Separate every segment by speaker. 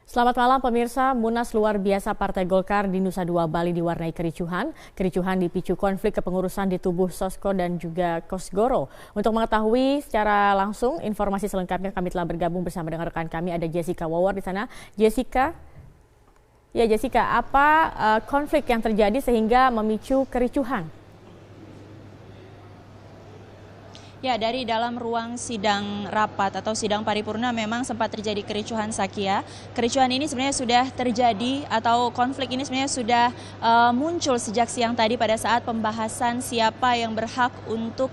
Speaker 1: Selamat malam pemirsa, Munas luar biasa Partai Golkar di Nusa Dua Bali diwarnai kericuhan. Kericuhan dipicu konflik kepengurusan di tubuh Sosko dan juga Kosgoro. Untuk mengetahui secara langsung informasi selengkapnya kami telah bergabung bersama dengan rekan kami, ada Jessica Wawor di sana. Jessica, apa konflik yang terjadi sehingga memicu kericuhan?
Speaker 2: Ya, dari dalam ruang sidang rapat atau sidang paripurna memang sempat terjadi kericuhan, Sakia. Kericuhan ini sebenarnya sudah terjadi atau konflik ini sebenarnya sudah muncul sejak siang tadi pada saat pembahasan siapa yang berhak untuk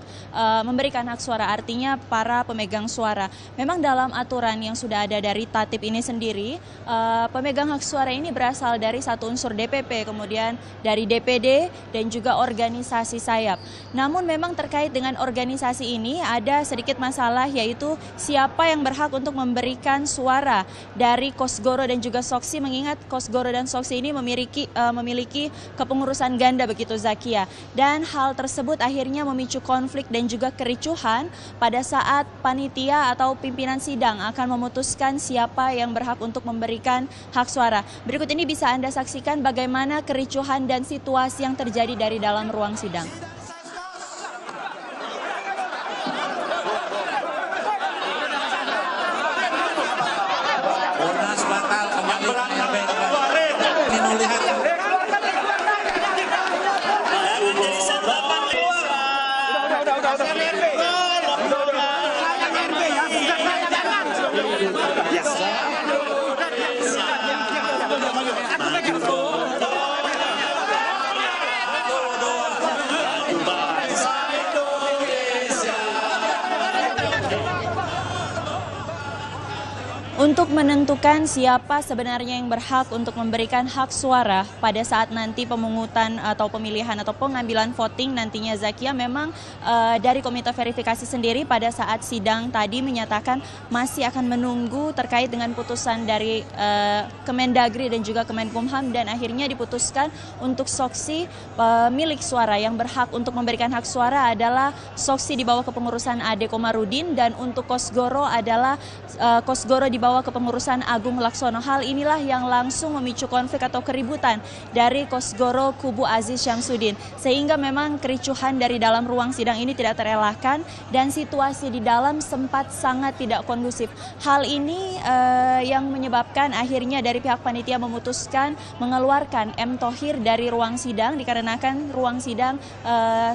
Speaker 2: memberikan hak suara, artinya para pemegang suara. Memang dalam aturan yang sudah ada dari Tatip ini sendiri, pemegang hak suara ini berasal dari satu unsur DPP, kemudian dari DPD dan juga organisasi sayap. Namun memang terkait dengan organisasi ini ada sedikit masalah, yaitu siapa yang berhak untuk memberikan suara dari Kosgoro dan juga Soksi, mengingat Kosgoro dan Soksi ini memiliki kepengurusan ganda begitu, Zakia. Dan hal tersebut akhirnya memicu konflik dan juga kericuhan pada saat panitia atau pimpinan sidang akan memutuskan siapa yang berhak untuk memberikan hak suara. Berikut ini bisa Anda saksikan bagaimana kericuhan dan situasi yang terjadi dari dalam ruang sidang. Untuk menentukan siapa sebenarnya yang berhak untuk memberikan hak suara pada saat nanti pemungutan atau pemilihan atau pengambilan voting nantinya, Zakia, memang dari komite verifikasi sendiri pada saat sidang tadi menyatakan masih akan menunggu terkait dengan putusan dari Kemendagri dan juga Kemenkumham, dan akhirnya diputuskan untuk Soksi milik suara yang berhak untuk memberikan hak suara adalah Soksi di bawah kepengurusan Ade Komarudin, dan untuk Kosgoro adalah Kosgoro di bawah kepengurusan Agung Laksono. Hal inilah yang langsung memicu konflik atau keributan dari Kosgoro kubu Aziz Syamsuddin, sehingga memang kericuhan dari dalam ruang sidang ini tidak terelakkan dan situasi di dalam sempat sangat tidak kondusif. Hal ini yang menyebabkan akhirnya dari pihak panitia memutuskan mengeluarkan M. Thohir dari ruang sidang dikarenakan ruang sidang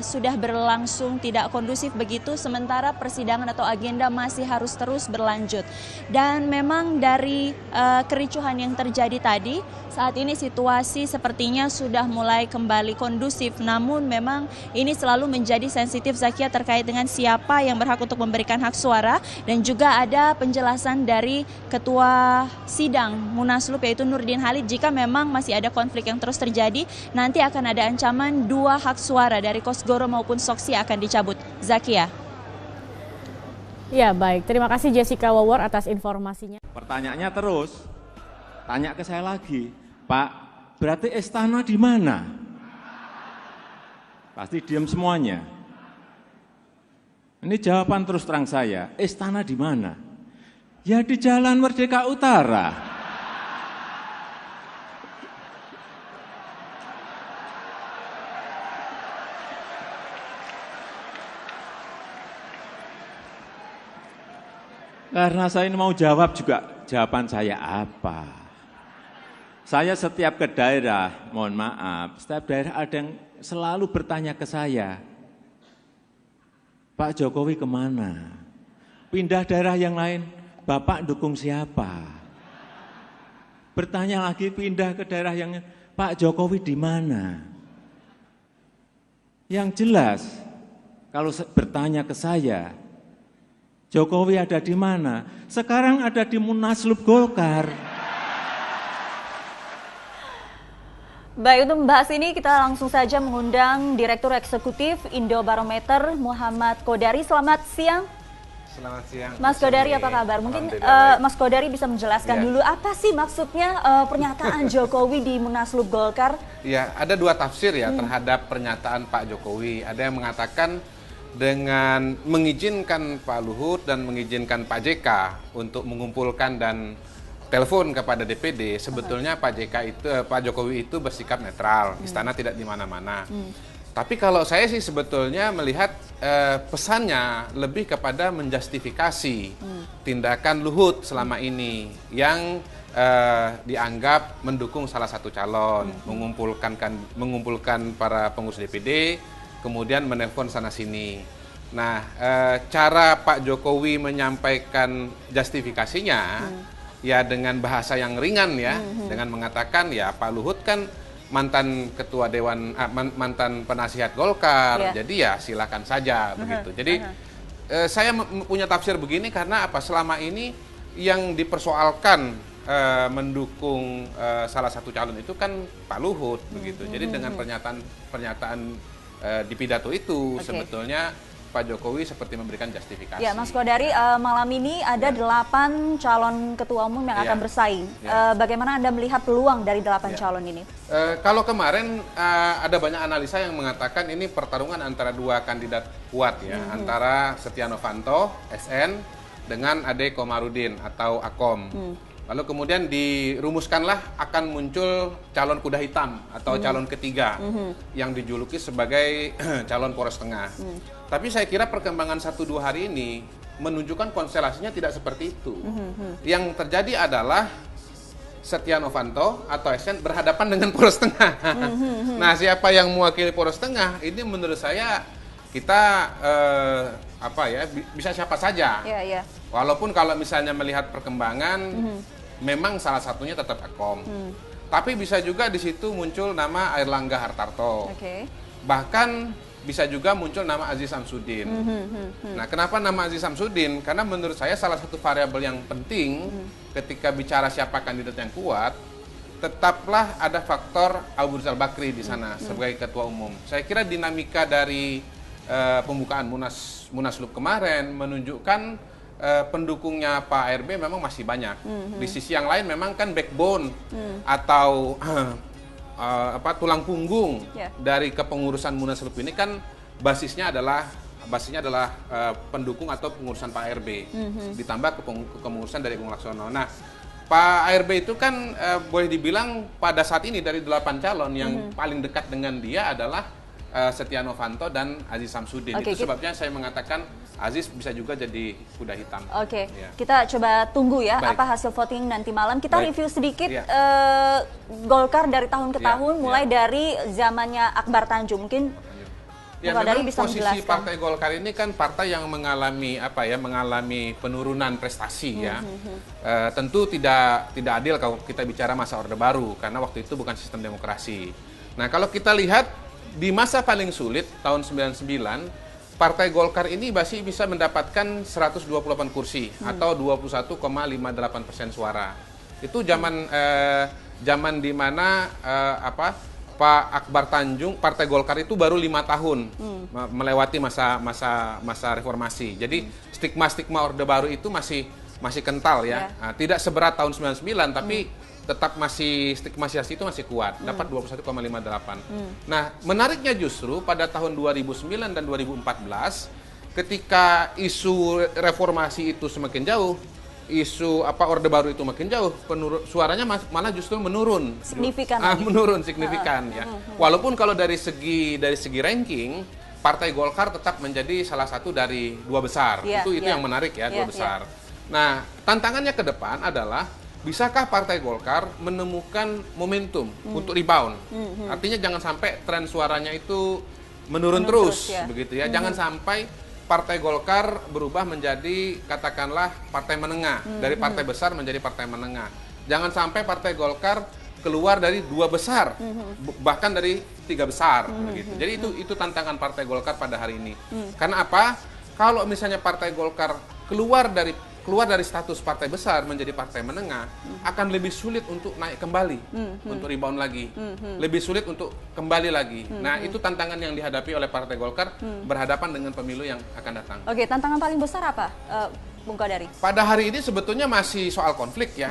Speaker 2: sudah berlangsung tidak kondusif begitu, sementara persidangan atau agenda masih harus terus berlanjut. Dan memang dari kericuhan yang terjadi tadi, saat ini situasi sepertinya sudah mulai kembali kondusif. Namun memang ini selalu menjadi sensitif, Zakia, terkait dengan siapa yang berhak untuk memberikan hak suara. Dan juga ada penjelasan dari Ketua Sidang Munaslup yaitu Nurdin Halid, jika memang masih ada konflik yang terus terjadi, nanti akan ada ancaman 2 hak suara dari Kosgoro maupun Soksi akan dicabut. Zakia.
Speaker 1: Ya, baik. Terima kasih Jessica Wawor atas informasinya.
Speaker 3: Pertanyaannya terus, tanya ke saya lagi, Pak, berarti istana di mana? Pasti diam semuanya. Ini jawaban terus terang saya, istana di mana? Ya di Jalan Merdeka Utara. Karena saya ini mau jawab juga, jawaban saya apa? Saya setiap ke daerah, mohon maaf, setiap daerah ada yang selalu bertanya ke saya, Pak Jokowi kemana? Pindah daerah yang lain, Bapak dukung siapa? Bertanya lagi, pindah ke daerah yang Pak Jokowi di mana? Yang jelas, kalau bertanya ke saya, Jokowi ada di mana? Sekarang ada di Munaslup Golkar.
Speaker 4: Baik, untuk membahas ini kita langsung saja mengundang Direktur Eksekutif Indobarometer Muhammad Kodari. Selamat siang.
Speaker 5: Selamat siang.
Speaker 4: Mas Kodari, apa kabar? Mungkin Mas Kodari bisa menjelaskan dulu apa sih maksudnya pernyataan Jokowi di Munaslup Golkar?
Speaker 5: Ya, ada 2 tafsir ya terhadap pernyataan Pak Jokowi. Ada yang mengatakan dengan mengizinkan Pak Luhut dan mengizinkan Pak JK untuk mengumpulkan dan telepon kepada DPD, sebetulnya Pak Jokowi itu bersikap netral, istana tidak di mana-mana. Tapi kalau saya sih sebetulnya melihat pesannya lebih kepada menjustifikasi tindakan Luhut selama ini yang dianggap mendukung salah satu calon, mengumpulkan para pengurus DPD, kemudian menelpon sana-sini. Nah, cara Pak Jokowi menyampaikan justifikasinya ya dengan bahasa yang ringan ya, dengan mengatakan ya Pak Luhut kan mantan ketua dewan, mantan penasihat Golkar, jadi ya silakan saja begitu. Jadi saya punya tafsir begini karena apa? Selama ini yang dipersoalkan mendukung salah satu calon itu kan Pak Luhut begitu. Jadi dengan pernyataan di pidato itu sebetulnya Pak Jokowi seperti memberikan justifikasi.
Speaker 4: Ya, Mas Kodari, malam ini ada 8 calon ketua umum yang akan bersaing. Bagaimana Anda melihat peluang dari 8 calon ini?
Speaker 5: Kalau kemarin ada banyak analisa yang mengatakan ini pertarungan antara 2 kandidat kuat ya, antara Setia Novanto, SN, dengan Ade Komarudin atau Akom. Lalu kemudian dirumuskanlah akan muncul calon kuda hitam atau calon ketiga yang dijuluki sebagai calon poros tengah. Tapi saya kira perkembangan 1-2 hari ini menunjukkan konstelasinya tidak seperti itu. Yang terjadi adalah Setia Novanto atau SN berhadapan dengan poros tengah. Nah, siapa yang mewakili poros tengah ini menurut saya kita bisa siapa saja. Walaupun kalau misalnya melihat perkembangan memang salah satunya tetap Akom. Tapi bisa juga di situ muncul nama Airlangga Hartarto. Bahkan bisa juga muncul nama Aziz Samsudin. Nah, kenapa nama Aziz Samsudin? Karena menurut saya salah satu variabel yang penting ketika bicara siapa kandidat yang kuat, tetaplah ada faktor Abu Rizal Bakri di sana sebagai ketua umum. Saya kira dinamika dari pembukaan Munaslup kemarin menunjukkan pendukungnya Pak ARB memang masih banyak. Di sisi yang lain memang kan backbone atau tulang punggung dari kepengurusan Munaslup ini kan basisnya adalah pendukung atau pengurusan Pak ARB ditambah kepengurusan dari Bung Laksono. Nah, Pak ARB itu kan boleh dibilang pada saat ini dari 8 calon yang paling dekat dengan dia adalah Setia Novanto dan Aziz Samsudin. Itu sebabnya saya mengatakan Aziz bisa juga jadi kuda hitam.
Speaker 4: Kita coba tunggu ya apa hasil voting nanti malam. Kita review sedikit Golkar dari tahun ke tahun, mulai dari zamannya Akbar Tanjung. Mungkin
Speaker 5: memang bisa posisi menjelaskan. Partai Golkar ini kan partai yang mengalami penurunan prestasi ya. Tentu tidak adil kalau kita bicara masa Orde Baru karena waktu itu bukan sistem demokrasi. Nah, kalau kita lihat di masa paling sulit tahun 99, Partai Golkar ini masih bisa mendapatkan 128 kursi atau 21,58% suara. Itu zaman di mana Pak Akbar Tanjung, Partai Golkar itu baru 5 tahun melewati masa reformasi. Jadi stigma Orde Baru itu masih kental ya. Nah, tidak seberat tahun 99 tapi tetap masih stigmatisasi itu masih kuat, dapat 21,58. Nah, menariknya justru pada tahun 2009 dan 2014 ketika isu reformasi itu semakin jauh, isu Orde Baru itu makin jauh, suaranya malah justru menurun.
Speaker 4: Signifikan.
Speaker 5: Menurun signifikan ya. Walaupun kalau dari segi ranking Partai Golkar tetap menjadi salah satu dari 2 besar. Itu yang menarik ya, 2 besar. Nah, tantangannya ke depan adalah bisakah Partai Golkar menemukan momentum untuk rebound? Artinya jangan sampai tren suaranya itu menurun terus begitu ya. Jangan sampai Partai Golkar berubah menjadi katakanlah partai menengah, dari partai besar menjadi partai menengah. Jangan sampai Partai Golkar keluar dari 2 besar, bahkan dari 3 besar begitu. Jadi itu tantangan Partai Golkar pada hari ini. Karena apa? Kalau misalnya Partai Golkar keluar dari status partai besar menjadi partai menengah, akan lebih sulit untuk naik kembali, untuk rebound lagi, lebih sulit untuk kembali lagi. Nah, itu tantangan yang dihadapi oleh Partai Golkar berhadapan dengan pemilu yang akan datang.
Speaker 4: Tantangan paling besar apa, Bung Kodari?
Speaker 5: Pada hari ini sebetulnya masih soal konflik ya,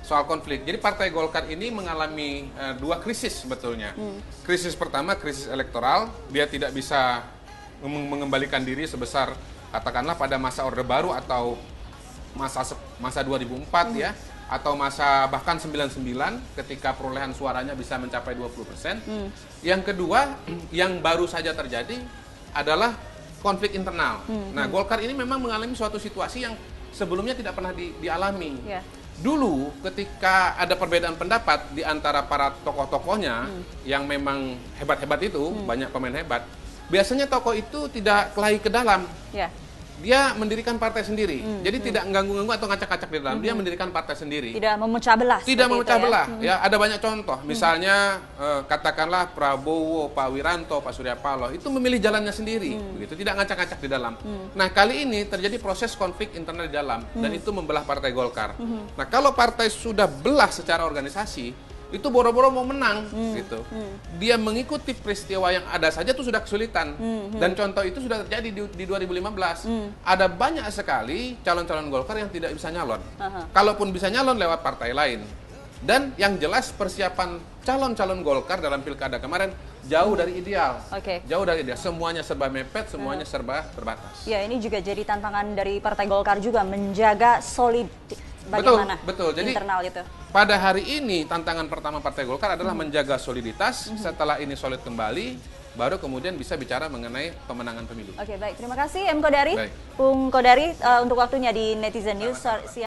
Speaker 5: soal konflik. Jadi Partai Golkar ini mengalami 2 krisis sebetulnya. Krisis pertama, krisis elektoral, dia tidak bisa mengembalikan diri sebesar katakanlah pada masa Orde Baru atau masa 2004 ya, atau masa bahkan 99 ketika perolehan suaranya bisa mencapai 20%. Yang kedua, yang baru saja terjadi adalah konflik internal. Nah, Golkar ini memang mengalami suatu situasi yang sebelumnya tidak pernah dialami.
Speaker 4: Yeah.
Speaker 5: Dulu ketika ada perbedaan pendapat di antara para tokoh-tokohnya yang memang hebat-hebat itu, banyak pemain hebat, biasanya tokoh itu tidak kelahi ke dalam.
Speaker 4: Yeah.
Speaker 5: Dia mendirikan partai sendiri. Jadi tidak mengganggu-ganggu atau ngacak-ngacak di dalam. Dia mendirikan partai sendiri.
Speaker 4: Tidak memecah belah.
Speaker 5: Tidak memecah
Speaker 4: itu,
Speaker 5: belah. Ya, ada banyak contoh. Misalnya katakanlah Prabowo, Pak Wiranto, Pak Surya Paloh itu memilih jalannya sendiri, begitu. Tidak ngacak-ngacak di dalam. Nah, kali ini terjadi proses konflik internal di dalam dan itu membelah Partai Golkar. Nah, kalau partai sudah belah secara organisasi, itu boro-boro mau menang gitu. Dia mengikuti peristiwa yang ada saja itu sudah kesulitan. Dan contoh itu sudah terjadi di 2015. Ada banyak sekali calon-calon Golkar yang tidak bisa nyalon. Kalaupun bisa nyalon lewat partai lain. Dan yang jelas persiapan calon-calon Golkar dalam pilkada kemarin jauh dari ideal. Jauh dari ideal. Semuanya serba mepet, semuanya serba terbatas.
Speaker 4: Ya, ini juga jadi tantangan dari Partai Golkar juga menjaga solid bagaimana
Speaker 5: betul. Jadi
Speaker 4: internal itu.
Speaker 5: pada hari ini tantangan pertama Partai Golkar adalah menjaga soliditas. Setelah ini solid kembali, baru kemudian bisa bicara mengenai pemenangan pemilu.
Speaker 4: Oke, baik. Terima kasih M. Kodari.
Speaker 5: Baik.
Speaker 4: Bung Kodari untuk waktunya di Netizen News.